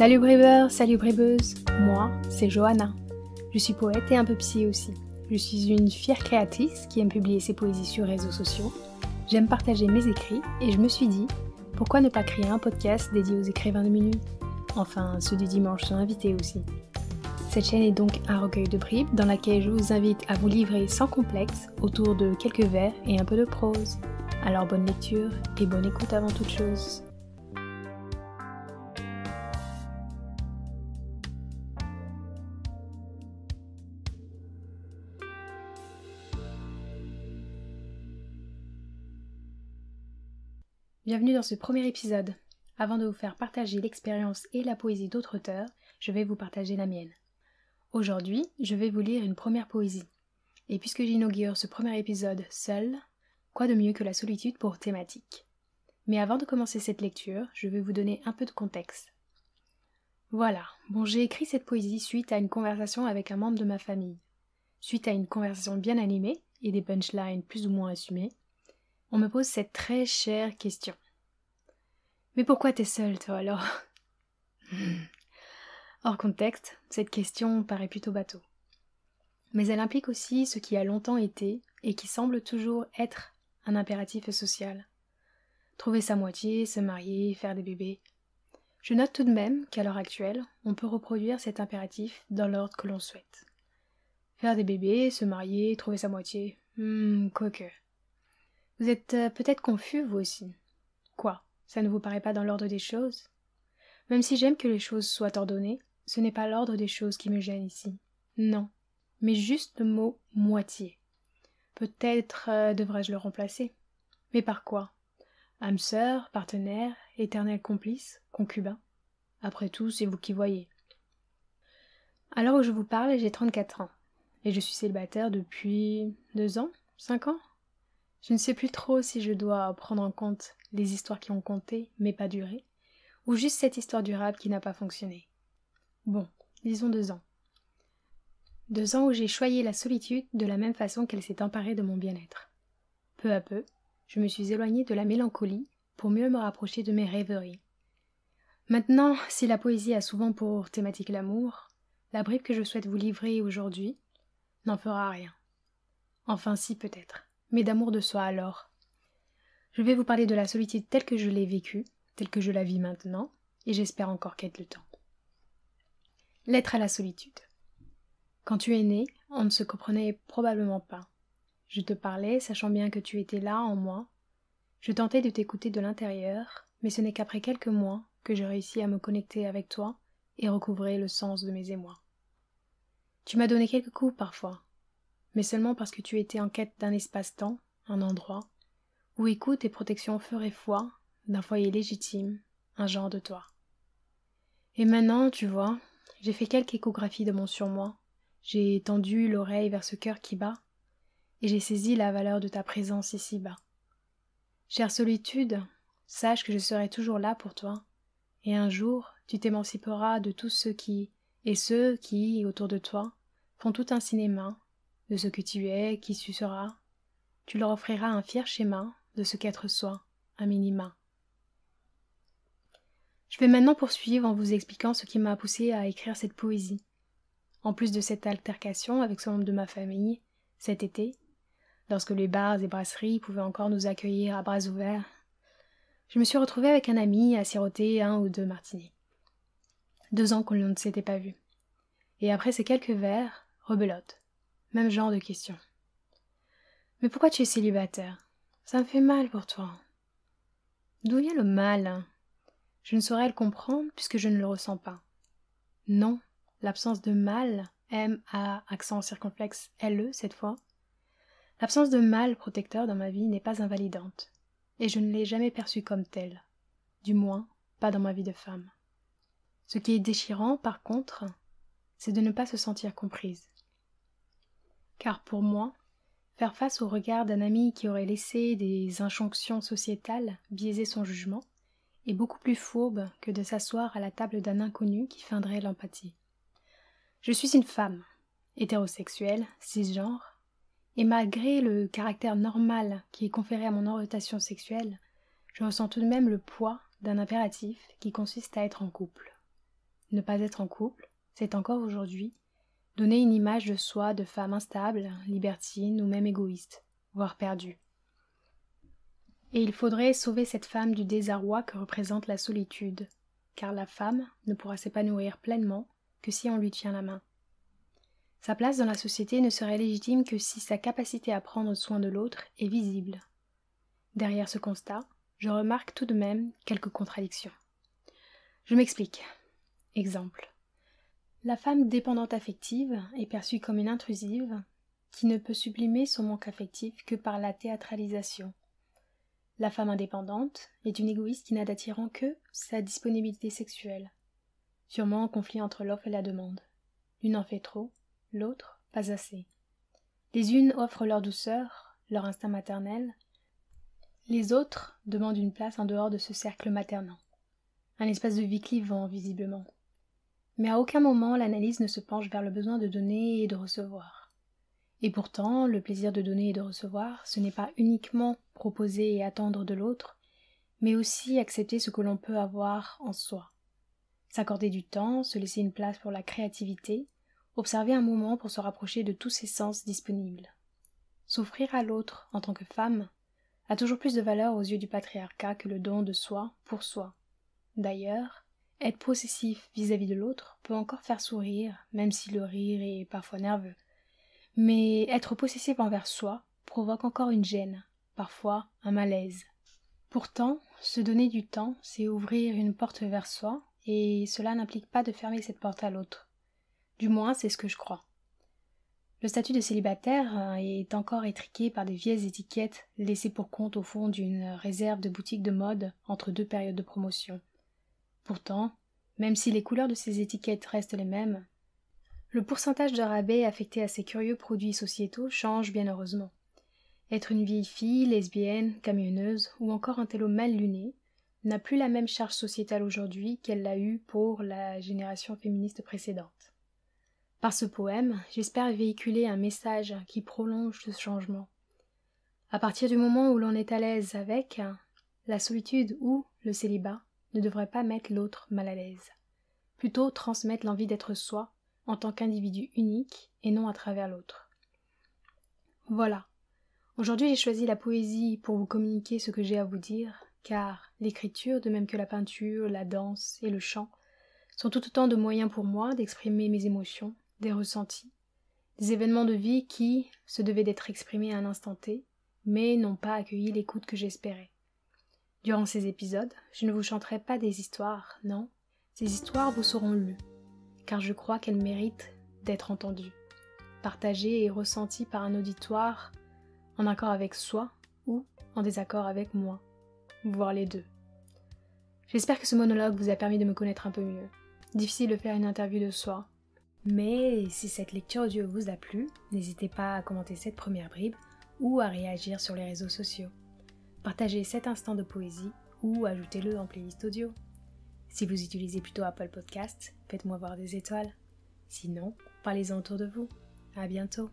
Salut briveurs, salut briveuses, moi c'est Johanna. Je suis poète et un peu psy aussi. Je suis une fière créatrice qui aime publier ses poésies sur les réseaux sociaux. J'aime partager mes écrits et je me suis dit, pourquoi ne pas créer un podcast dédié aux écrivains de minuit? Enfin, ceux du dimanche sont invités aussi. Cette chaîne est donc un recueil de bribes dans laquelle je vous invite à vous livrer sans complexe autour de quelques vers et un peu de prose. Alors bonne lecture et bonne écoute avant toute chose. Bienvenue dans ce premier épisode. Avant de vous faire partager l'expérience et la poésie d'autres auteurs, je vais vous partager la mienne. Aujourd'hui, je vais vous lire une première poésie. Et puisque j'inaugure ce premier épisode seul, quoi de mieux que la solitude pour thématique? Mais avant de commencer cette lecture, je vais vous donner un peu de contexte. Voilà, j'ai écrit cette poésie suite à une conversation avec un membre de ma famille. Suite à une conversation bien animée et des punchlines plus ou moins assumées, on me pose cette très chère question. Mais pourquoi t'es seule, toi, alors? Hors contexte, cette question paraît plutôt bateau. Mais elle implique aussi ce qui a longtemps été, et qui semble toujours être, un impératif social. Trouver sa moitié, se marier, faire des bébés. Je note tout de même qu'à l'heure actuelle, on peut reproduire cet impératif dans l'ordre que l'on souhaite. Faire des bébés, se marier, trouver sa moitié, quoique. Vous êtes peut-être confus, vous aussi. Quoi, ça ne vous paraît pas dans l'ordre des choses? Même si j'aime que les choses soient ordonnées, ce n'est pas l'ordre des choses qui me gêne ici. Non, mais juste le mot « moitié ». Peut-être devrais-je le remplacer. Mais par quoi? Âme sœur, partenaire, éternel complice, concubin? Après tout, c'est vous qui voyez. À l'heure où je vous parle, j'ai 34 ans. Et je suis célibataire depuis 2 ans? 5 ans? Je ne sais plus trop si je dois prendre en compte les histoires qui ont compté, mais pas duré, ou juste cette histoire durable qui n'a pas fonctionné. Bon, disons 2 ans. 2 ans où j'ai choyé la solitude de la même façon qu'elle s'est emparée de mon bien-être. Peu à peu, je me suis éloignée de la mélancolie pour mieux me rapprocher de mes rêveries. Maintenant, si la poésie a souvent pour thématique l'amour, la bribe que je souhaite vous livrer aujourd'hui n'en fera rien. Enfin si peut-être, mais d'amour de soi alors. Je vais vous parler de la solitude telle que je l'ai vécue, telle que je la vis maintenant, et j'espère encore qu'être le temps. Lettre à la solitude. Quand tu es né, on ne se comprenait probablement pas. Je te parlais, sachant bien que tu étais là en moi. Je tentais de t'écouter de l'intérieur, mais ce n'est qu'après quelques mois que je réussis à me connecter avec toi et recouvrer le sens de mes émois. Tu m'as donné quelques coups parfois, mais seulement parce que tu étais en quête d'un espace-temps, un endroit, où écoute et protection feraient foi, d'un foyer légitime, un genre de toi. Et maintenant, tu vois, j'ai fait quelques échographies de mon surmoi, j'ai tendu l'oreille vers ce cœur qui bat, et j'ai saisi la valeur de ta présence ici-bas. Chère solitude, sache que je serai toujours là pour toi, et un jour tu t'émanciperas de tous ceux qui, autour de toi, font tout un cinéma, de ce que tu es, qui tu seras. Tu leur offriras un fier schéma de ce qu'être soi, un minima. Je vais maintenant poursuivre en vous expliquant ce qui m'a poussé à écrire cette poésie. En plus de cette altercation avec ce membre de ma famille, cet été, lorsque les bars et brasseries pouvaient encore nous accueillir à bras ouverts, je me suis retrouvée avec un ami à siroter 1 ou 2 martinis. 2 ans qu'on ne s'était pas vus. Et après ces quelques verres, rebelote. Même genre de question. Mais pourquoi tu es célibataire? Ça me fait mal pour toi. D'où vient le mal? Je ne saurais le comprendre puisque je ne le ressens pas. Non, l'absence de mal, M à accent circonflexe LE cette fois, l'absence de mal protecteur dans ma vie n'est pas invalidante, et je ne l'ai jamais perçue comme telle, du moins pas dans ma vie de femme. Ce qui est déchirant, par contre, c'est de ne pas se sentir comprise. Car pour moi, faire face au regard d'un ami qui aurait laissé des injonctions sociétales biaiser son jugement est beaucoup plus fourbe que de s'asseoir à la table d'un inconnu qui feindrait l'empathie. Je suis une femme, hétérosexuelle, cisgenre, et malgré le caractère normal qui est conféré à mon orientation sexuelle, je ressens tout de même le poids d'un impératif qui consiste à être en couple. Ne pas être en couple, c'est encore aujourd'hui donner une image de soi de femme instable, libertine ou même égoïste, voire perdue. Et il faudrait sauver cette femme du désarroi que représente la solitude, car la femme ne pourra s'épanouir pleinement que si on lui tient la main. Sa place dans la société ne serait légitime que si sa capacité à prendre soin de l'autre est visible. Derrière ce constat, je remarque tout de même quelques contradictions. Je m'explique. Exemple. La femme dépendante affective est perçue comme une intrusive qui ne peut sublimer son manque affectif que par la théâtralisation. La femme indépendante est une égoïste qui n'a d'attirant que sa disponibilité sexuelle, sûrement en conflit entre l'offre et la demande. L'une en fait trop, l'autre pas assez. Les unes offrent leur douceur, leur instinct maternel, les autres demandent une place en dehors de ce cercle maternant. Un espace de vie clivant, visiblement. Mais à aucun moment l'analyse ne se penche vers le besoin de donner et de recevoir. Et pourtant, le plaisir de donner et de recevoir, ce n'est pas uniquement proposer et attendre de l'autre, mais aussi accepter ce que l'on peut avoir en soi. S'accorder du temps, se laisser une place pour la créativité, observer un moment pour se rapprocher de tous ses sens disponibles. S'offrir à l'autre en tant que femme a toujours plus de valeur aux yeux du patriarcat que le don de soi pour soi. D'ailleurs, être possessif vis-à-vis de l'autre peut encore faire sourire, même si le rire est parfois nerveux. Mais être possessif envers soi provoque encore une gêne, parfois un malaise. Pourtant, se donner du temps, c'est ouvrir une porte vers soi, et cela n'implique pas de fermer cette porte à l'autre. Du moins, c'est ce que je crois. Le statut de célibataire est encore étriqué par des vieilles étiquettes laissées pour compte au fond d'une réserve de boutiques de mode entre deux périodes de promotion. Pourtant, même si les couleurs de ces étiquettes restent les mêmes, le pourcentage de rabais affecté à ces curieux produits sociétaux change bien heureusement. Être une vieille fille, lesbienne, camionneuse ou encore un télo mal luné n'a plus la même charge sociétale aujourd'hui qu'elle l'a eue pour la génération féministe précédente. Par ce poème, j'espère véhiculer un message qui prolonge ce changement. À partir du moment où l'on est à l'aise avec, la solitude ou le célibat ne devrait pas mettre l'autre mal à l'aise. Plutôt transmettre l'envie d'être soi en tant qu'individu unique et non à travers l'autre. Voilà. Aujourd'hui, j'ai choisi la poésie pour vous communiquer ce que j'ai à vous dire, car l'écriture, de même que la peinture, la danse et le chant, sont tout autant de moyens pour moi d'exprimer mes émotions, des ressentis, des événements de vie qui se devaient d'être exprimés à un instant T, mais n'ont pas accueilli l'écoute que j'espérais. Durant ces épisodes, je ne vous chanterai pas des histoires, non, ces histoires vous seront lues, car je crois qu'elles méritent d'être entendues, partagées et ressenties par un auditoire en accord avec soi ou en désaccord avec moi, voire les deux. J'espère que ce monologue vous a permis de me connaître un peu mieux. Difficile de faire une interview de soi, mais si cette lecture audio vous a plu, n'hésitez pas à commenter cette première bribe ou à réagir sur les réseaux sociaux. Partagez cet instant de poésie ou ajoutez-le en playlist audio. Si vous utilisez plutôt Apple Podcast, faites-moi voir des étoiles. Sinon, parlez-en autour de vous. À bientôt.